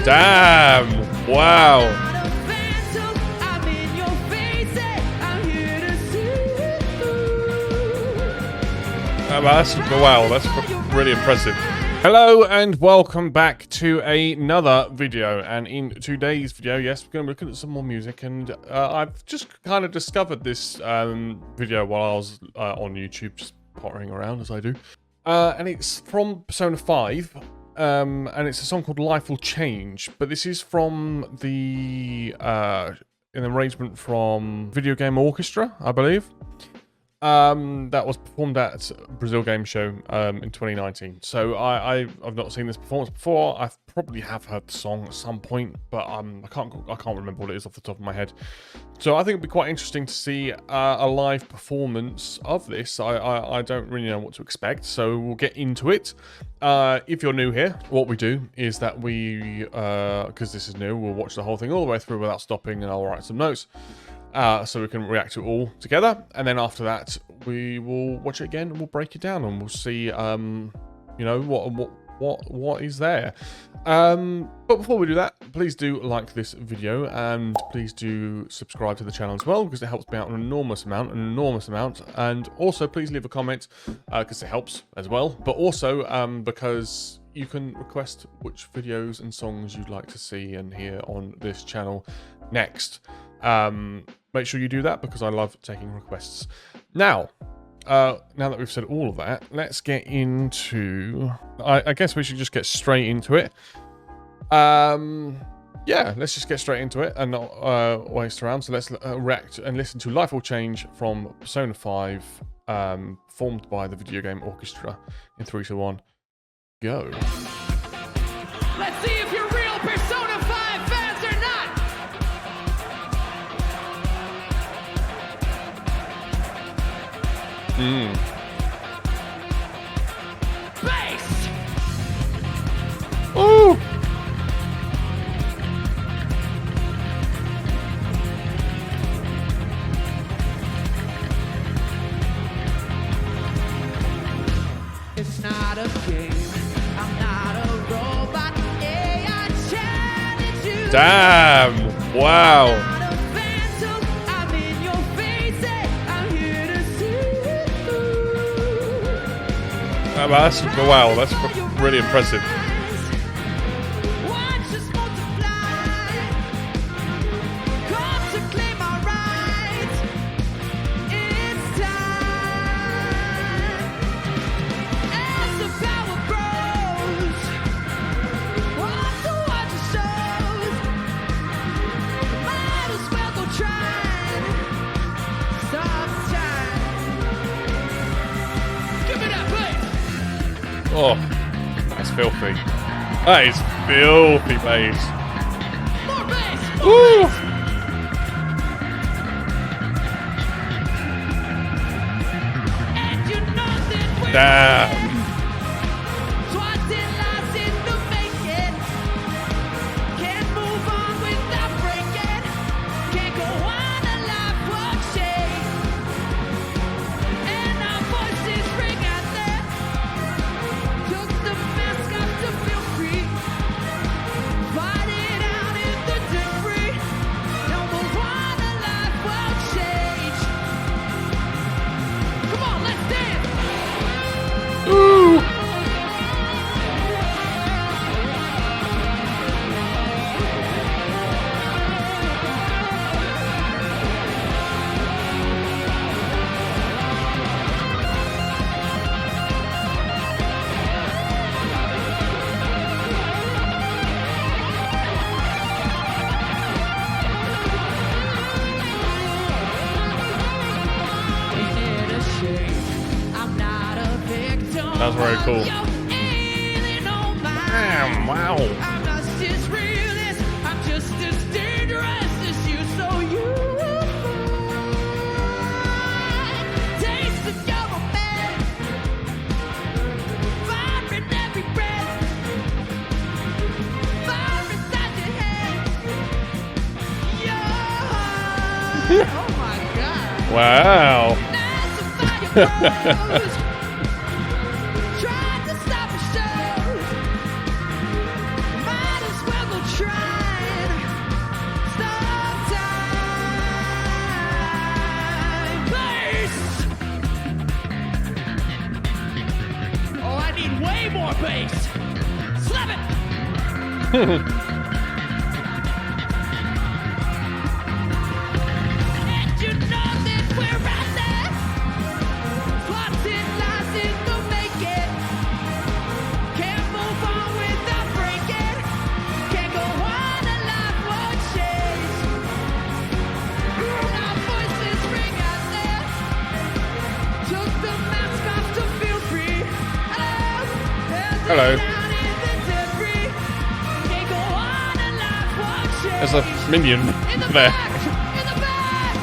Damn! Wow! Wow, that's really impressive. Hello and welcome back to another video, and in today's video, yes, we're going to be looking at some more music, and I've just kind of discovered this video while I was on YouTube, just pottering around as I do, and it's from Persona 5, and it's a song called Life Will Change, but this is from the an arrangement from Video Game Orchestra, I believe. That was performed at Brazil Game Show in 2019. So I've not seen this performance before. I probably have heard the song at some point, but I can't remember what it is off the top of my head. So I think it'd be quite interesting to see a live performance of this. I don't really know what to expect, so we'll get into it. If you're new here, what we do is that we, because this is new, we'll watch the whole thing all the way through without stopping, and I'll write some notes. So we can react to it all together, and then after that we will watch it again and we'll break it down and we'll see you know, what is there. But before we do that, please do like this video and please do subscribe to the channel as well, because it helps me out an enormous amount, and also please leave a comment because it helps as well, but also because you can request which videos and songs you'd like to see and hear on this channel next. Make sure you do that because I love taking requests. Now that we've said all of that, let's get into... I guess we should just get straight into it. Yeah, let's just get straight into it and not waste around. So let's react and listen to Life Will Change from Persona 5, performed by the Video Game Orchestra. In 3, 2, 1, go. Let's see if you're real Persona 5 fans or not! Bass! Ooh! It's not a game, I'm not a robot, I challenge you. Damn! Wow! Wow, that's really impressive. Oh, that's filthy. That is filthy bass. More bass! Woo! And you know that we're Damn. twice in lies in the making. Can't move on without breaking. Can't go on a life won't change. And our voices ring out there. Took the mask off to feel free. Fight it out in the debris. No more on a life won't change. Come on, let's dance. Ooh. That was very cool. Damn, wow. I'm not as real as, I'm just as dangerous as you, so you will find. Taste of your romance, fire in every breath, fire inside your head, your heart. Oh my God. Wow. Nights of fire blows. Tried to stop a show. Might as well go try. And you know that we're out there, plotting lies in the making. Can't move on without breaking. Can't go on a life won't change. Our voices ring out there. Took the mask off to feel free. Hello. Down in the debris. Can't go on a life won't change. There's a minion In the there. back, in the back.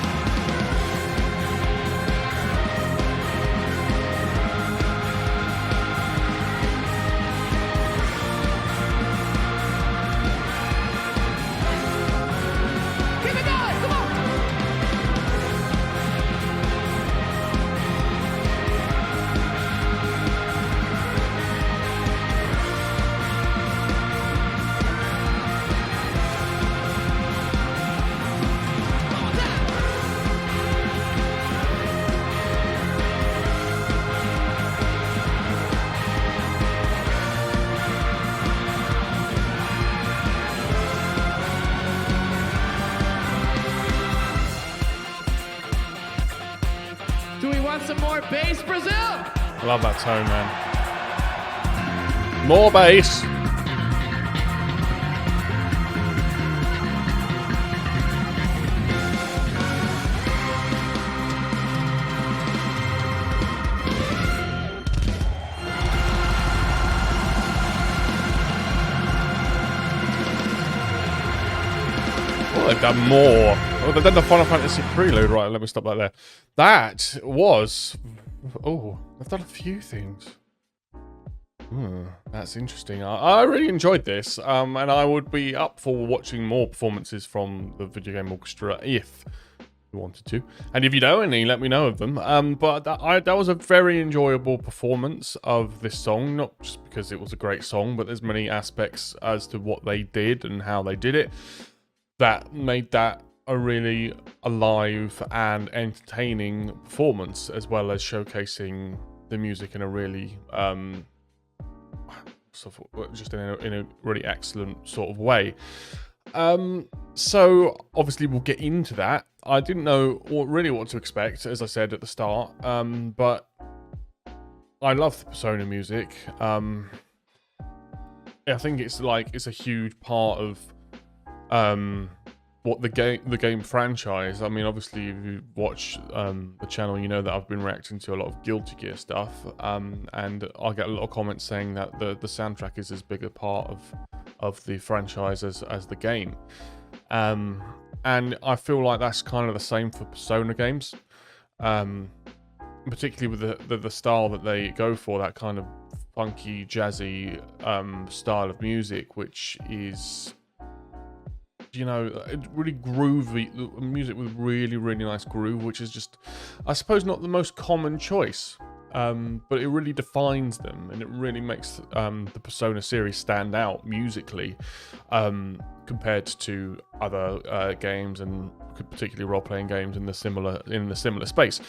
Keep it going, come on. One more time. Do we want some more bass, Brazil? I love that tone, man. More bass. Oh, they've done more. Oh, they've done the Final Fantasy prelude. Right, let me stop that there. That was... Oh, they've done a few things. That's interesting. I really enjoyed this, and I would be up for watching more performances from the Video Game Orchestra if you wanted to. And if you know any, let me know of them. But that was a very enjoyable performance of this song, not just because it was a great song, but there's many aspects as to what they did and how they did it that made that a really alive and entertaining performance, as well as showcasing the music in a really just in a really excellent sort of way. So obviously we'll get into that. I didn't know really what to expect, as I said at the start, but I love the Persona music. I think it's a huge part of what the game franchise. I mean, obviously, if you watch the channel, you know that I've been reacting to a lot of Guilty Gear stuff, and I get a lot of comments saying that the soundtrack is as big a part of the franchise as the game, and I feel like that's kind of the same for Persona games, particularly with the style that they go for, that kind of funky, jazzy style of music, which is, you know, really groovy music with really, really nice groove, which is just, I suppose, not the most common choice, but it really defines them, and it really makes the Persona series stand out musically compared to other games, and particularly role-playing games in the similar space.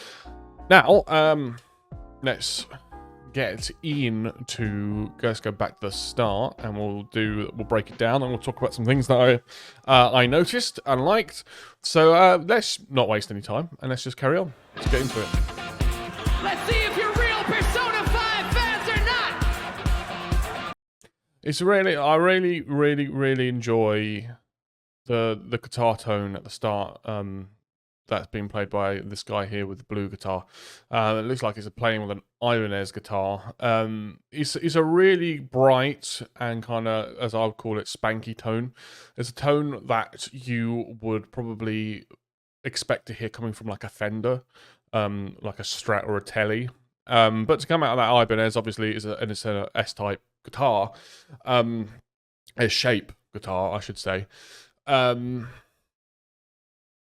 Now, let's get let's go back to the start, and we'll break it down, and we'll talk about some things that I noticed and liked. So let's not waste any time, and let's just carry on. Let's get into it. Let's see if you're real Persona 5 fans or not. I really enjoy the guitar tone at the start. That's being played by this guy here with the blue guitar. It looks like he's playing with an Ibanez guitar. It's a really bright and kind of, as I would call it, spanky tone. It's a tone that you would probably expect to hear coming from like a Fender, like a Strat or a Tele. But to come out of that Ibanez, obviously, it's an S-type guitar, a shape guitar, I should say.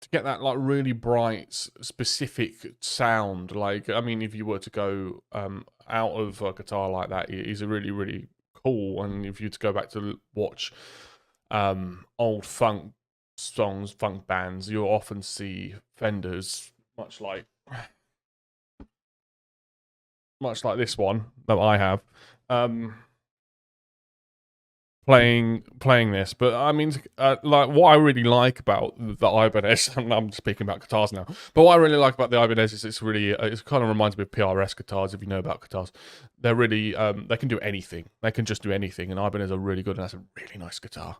To get that like really bright, specific sound, like, I mean, if you were to go out of a guitar like that, it is a really, really cool. And if you were to go back to watch old funk songs, funk bands, you'll often see Fenders, much like this one that I have, playing this, but I mean, like what I really like about the Ibanez, and I'm speaking about guitars now, but what I really like about the Ibanez is it's really, it kind of reminds me of PRS guitars, if you know about guitars. They're really, they can do anything. They can just do anything, and Ibanez are really good, and that's a really nice guitar.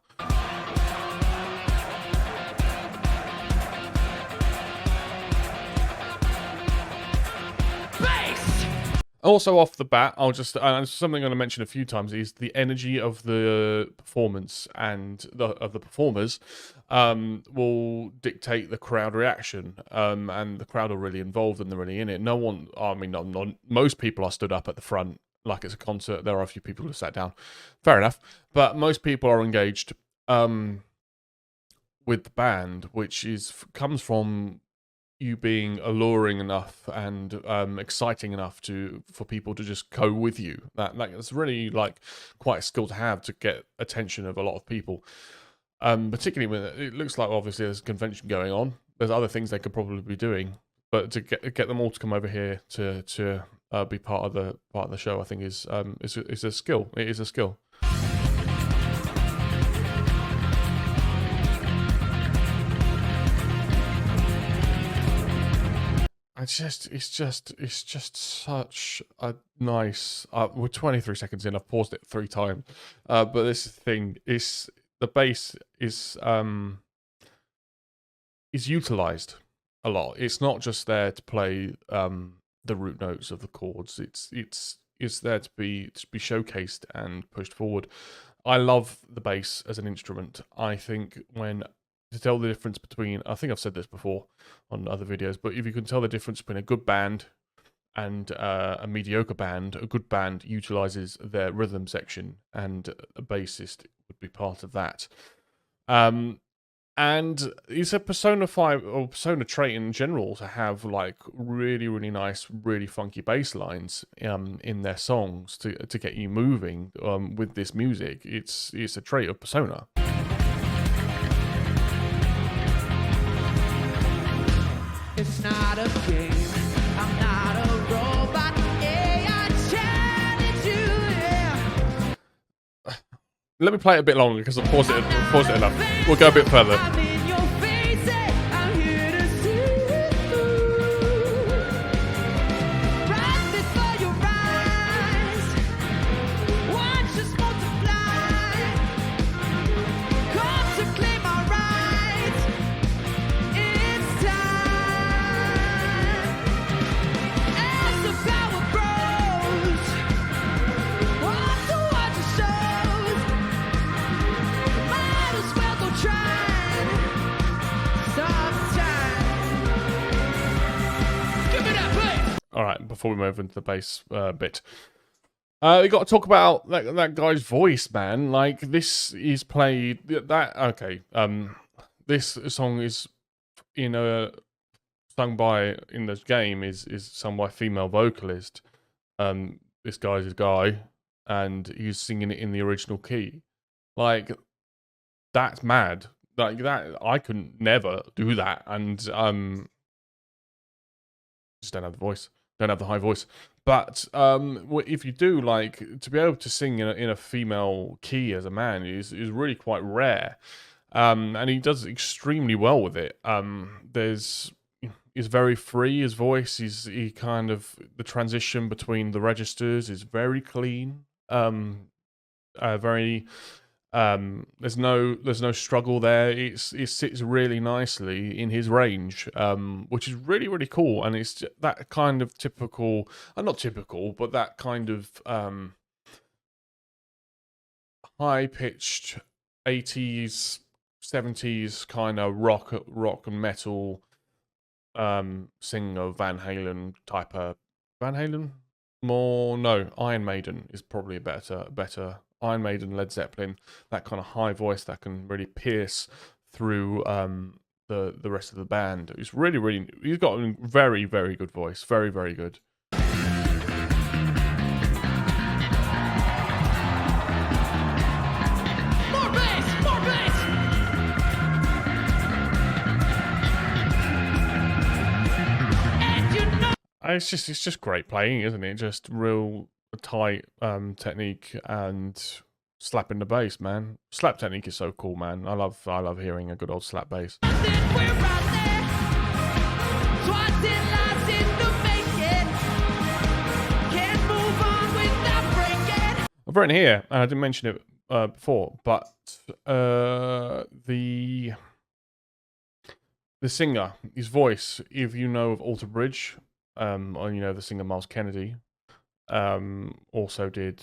Also, off the bat, I'll just something I'm going to mention a few times is the energy of the performance and of the performers will dictate the crowd reaction, and the crowd are really involved and they're really in it. No one, I mean, not most people are stood up at the front like it's a concert. There are a few people who sat down, fair enough, but most people are engaged with the band, which comes from you being alluring enough and exciting enough for people to just go with you. That's really like quite a skill to have to get attention of a lot of people. Particularly when it looks like obviously there's a convention going on. There's other things they could probably be doing, but to get them all to come over here to be part of the show, I think is a skill. It is a skill. It's just such a nice. We're 23 seconds in. I've paused it 3 times, but this thing is the bass is utilized a lot. It's not just there to play the root notes of the chords. It's there to be showcased and pushed forward. I love the bass as an instrument. I think to tell the difference between, I think I've said this before on other videos, but if you can tell the difference between a good band and a mediocre band, a good band utilizes their rhythm section, and a bassist would be part of that. And it's a Persona 5 or Persona trait in general to have like really, really nice, really funky bass lines in their songs to get you moving with this music. It's a trait of Persona. It's not a game. I'm not a robot. I challenge you. Yeah. Let me play it a bit longer because I've paused it enough. We'll go a bit further. I'm in your face. I'm here to see you. Right before your eyes. Watch us multiply. Come to claim our rights. It's time. As the power grows, want to watch the shows. Might as well go try and stop time. Give me that bass. All right, before we move into the bass bit, we got to talk about that guy's voice, man. Like this is played okay. This song is sung in this game is sung by a female vocalist. This guy's a guy, and he's singing it in the original key. Like that's mad. Like that, I could never do that, and just don't have the voice, don't have the high voice. But if you do, like to be able to sing in a female key as a man is really quite rare. And he does extremely well with it. He's very free. His voice, the transition between the registers is very clean. There's no struggle there. It sits really nicely in his range, which is really, really cool. And it's that kind of typical, not typical, but that kind of high pitched 80s, 70s kind of rock and metal singer Van Halen type of Van Halen. Iron Maiden is probably a better Iron Maiden, Led Zeppelin, that kind of high voice that can really pierce through the rest of the band. He's he's got a very, very good voice. Very, very good. More bass, more bass. And you know It's just great playing, isn't it? Just real tight technique, and slapping the bass, man. Slap technique is so cool, man. I love hearing a good old slap bass. We're right there. Twice in lies in the making. Can't move on without breaking. I've written here, and I didn't mention it before, but the singer, his voice, if you know of Alter Bridge, or you know the singer Miles Kennedy, also did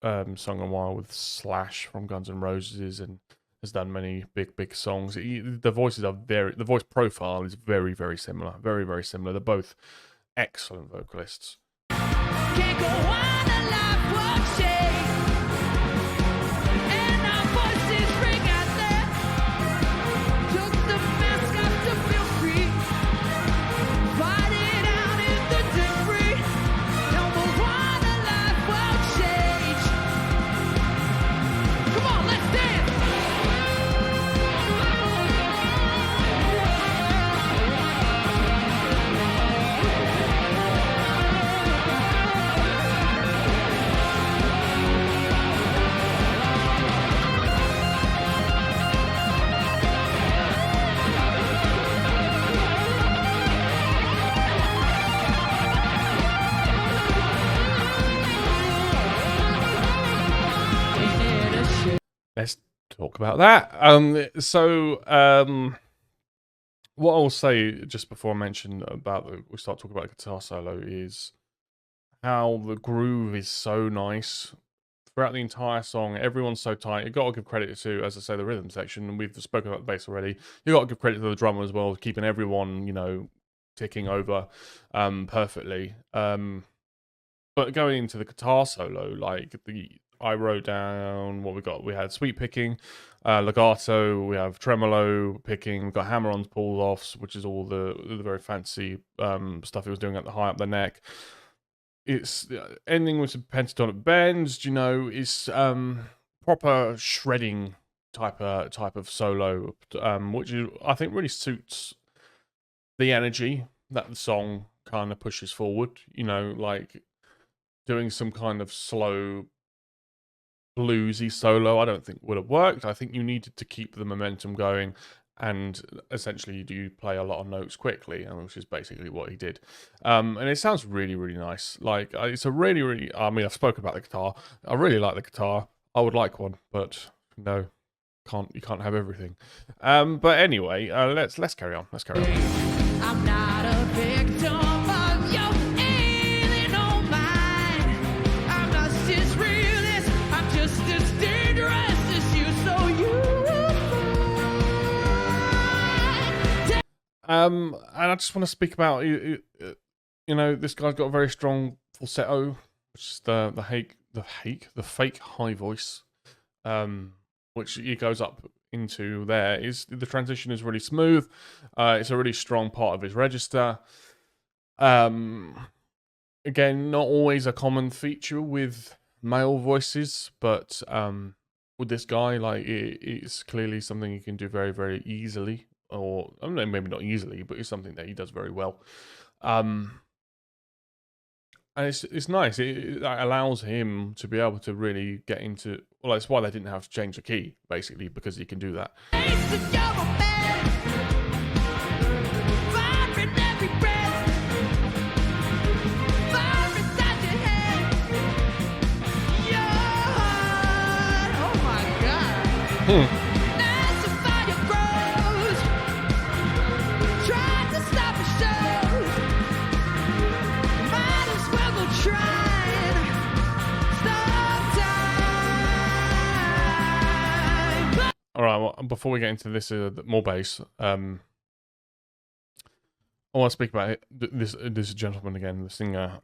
sung a while with Slash from Guns N' Roses and has done many big songs. The voice profile is very similar, very similar. They're both excellent vocalists. Can't go on a life won't shake. And our voices ring out there. Took the mask off to feel free. Fight it out in the debris. No more on a life won't change. Come on, let's dance. Let's talk about that. What I'll say just before I mention about we start talking about the guitar solo is how the groove is so nice throughout the entire song. Everyone's so tight. You got to give credit to, as I say, the rhythm section, and we've spoken about the bass already. You got to give credit to the drummer as well, keeping everyone, you know, ticking over perfectly. But going into the guitar solo, like I wrote down what we got. We had sweep picking, legato, we have tremolo picking, we've got hammer-ons, pull-offs, which is all the very fancy stuff he was doing at the high up the neck. It's ending with some pentatonic bends, you know, it's proper shredding type of solo, which I think really suits the energy that the song kind of pushes forward, you know, like doing some kind of slow bluesy solo I don't think would have worked. I think you needed to keep the momentum going, and essentially you play a lot of notes quickly, and which is basically what he did. And it sounds really nice. Like it's a really I mean, I've spoken about the guitar. I really like the guitar. I would like one, but no, you can't have everything. But anyway, let's carry on. Let's carry on. I'm not a victim of your alien old mind. I'm not just realist. I'm just as dangerous as you. So you and I just want to speak about you know, this guy's got a very strong falsetto, which is the fake high voice, which he goes up into there. Is the transition is really smooth. It's a really strong part of his register. Again, not always a common feature with male voices, but with this guy, like it's clearly something he can do very easily, or I don't know, maybe not easily, but it's something that he does very well. And it's nice. That allows him to be able to really get into. Well, that's why they didn't have to change the key, basically, because he can do that. All right. Well, before we get into this, more bass. I want to speak about this gentleman again, the singer.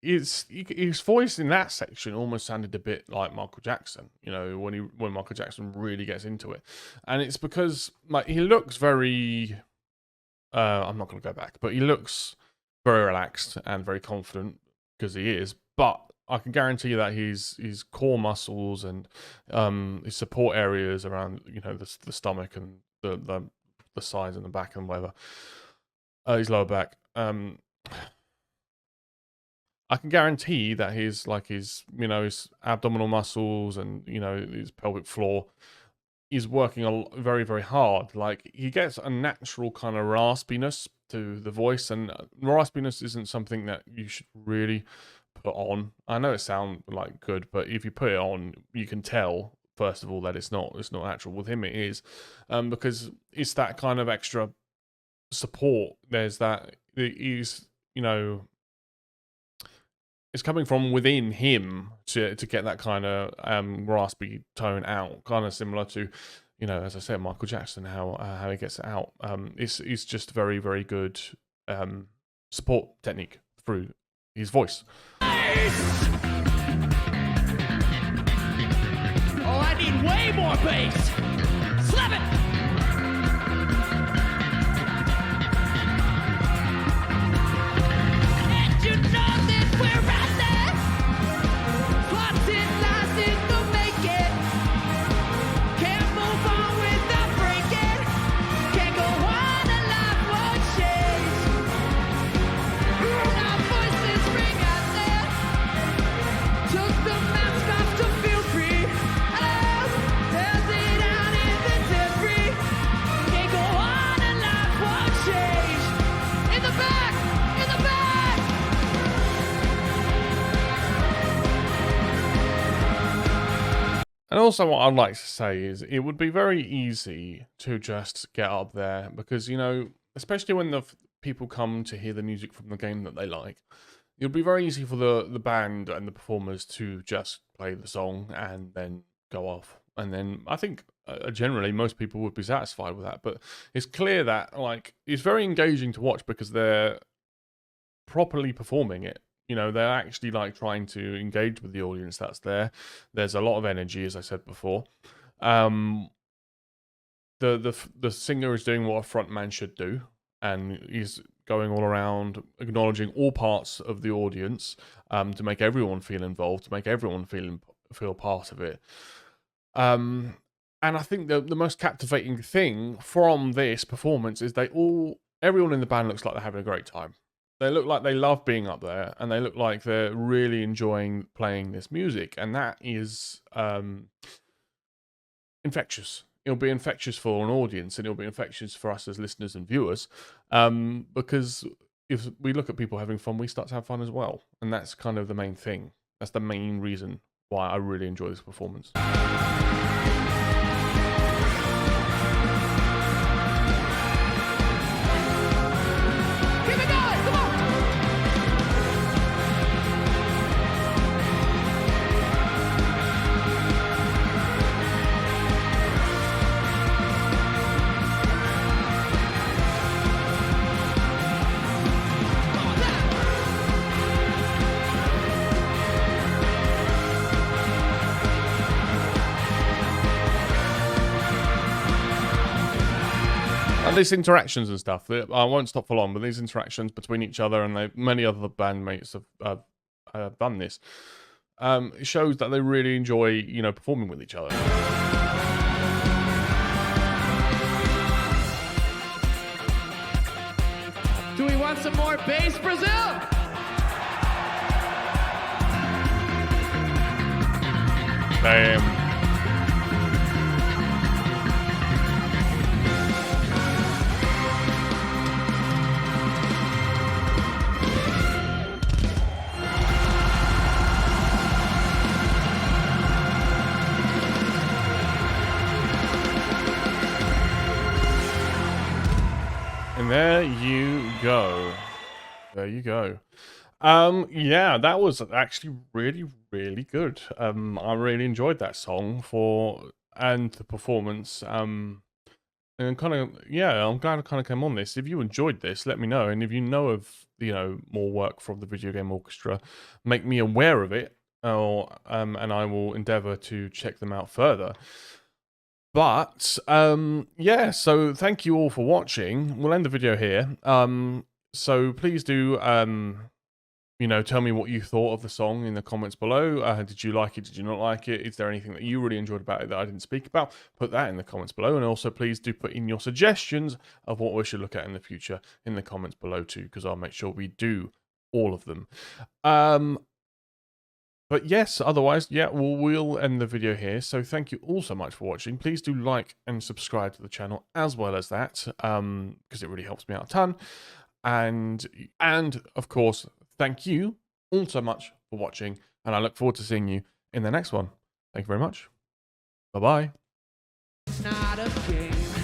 His voice in that section almost sounded a bit like Michael Jackson. You know, when Michael Jackson really gets into it, and it's because like he looks very. I'm not going to go back, but he looks very relaxed and very confident because he is. But I can guarantee that his core muscles and his support areas around, you know, the stomach and the sides and the back and whatever, his lower back. I can guarantee that his his abdominal muscles and his pelvic floor is working very, very hard. Like, he gets a natural kind of raspiness to the voice, and raspiness isn't something that you should really put on. I know it sounds like good, but if you put it on, you can tell first of all that it's not natural. With him, it is, because it's that kind of extra support. There's that he's it's coming from within him to get that kind of raspy tone out, kind of similar to, as I said, Michael Jackson, how he gets it out. It's just very, very good support technique through his voice. Oh, I need way more bass. Slap it. And you know that we're right there. Plotting lies in the making. Can't move on without breaking. Can't go on and life won't change. Our voices ring out there. Took the mask off to feel free. Tears it out in the debris. Can't go on and life won't change. In the back, in the back. And also, what I'd like to say is it would be very easy to just get up there because, especially when the people come to hear the music from the game that they like, it would be very easy for the band and the performers to just play the song and then go off. And then I think generally most people would be satisfied with that. But it's clear that it's very engaging to watch because they're properly performing it. They're actually trying to engage with the audience that's there. There's a lot of energy, as I said before. The singer is doing what a front man should do, and he's going all around acknowledging all parts of the audience to make everyone feel involved, to make everyone feel part of it. And I think the most captivating thing from this performance is everyone in the band looks like they're having a great time. They look like they love being up there, and they look like they're really enjoying playing this music, and that is infectious. It'll be infectious for an audience, and it'll be infectious for us as listeners and viewers, because if we look at people having fun, we start to have fun as well, and that's kind of the main thing. That's the main reason why I really enjoy this performance. And these interactions and stuff, I won't stop for long, but these interactions between each other and many other bandmates have done this. It shows that they really enjoy, performing with each other. Do we want some more bass, Brazil? Damn. And there you go. There you go. Yeah, that was actually really, really good. I really enjoyed that song and the performance. And kind of, yeah, I'm glad I kind of came on this. If you enjoyed this, let me know. And if you know of, more work from the Video Game Orchestra, make me aware of it. And I will endeavor to check them out further. But yeah, so thank you all for watching. We'll end the video here. So please do tell me what you thought of the song in the comments below. Did you like it? Did you not like it? Is there anything that you really enjoyed about it that I didn't speak about? Put that in the comments below. And also please do put in your suggestions of what we should look at in the future in the comments below too, because I'll make sure we do all of them. But yes, otherwise, yeah, we'll end the video here. So thank you all so much for watching. Please do like and subscribe to the channel as well as that, because it really helps me out a ton. And of course, thank you all so much for watching, and I look forward to seeing you in the next one. Thank you very much. Bye-bye. Not a game.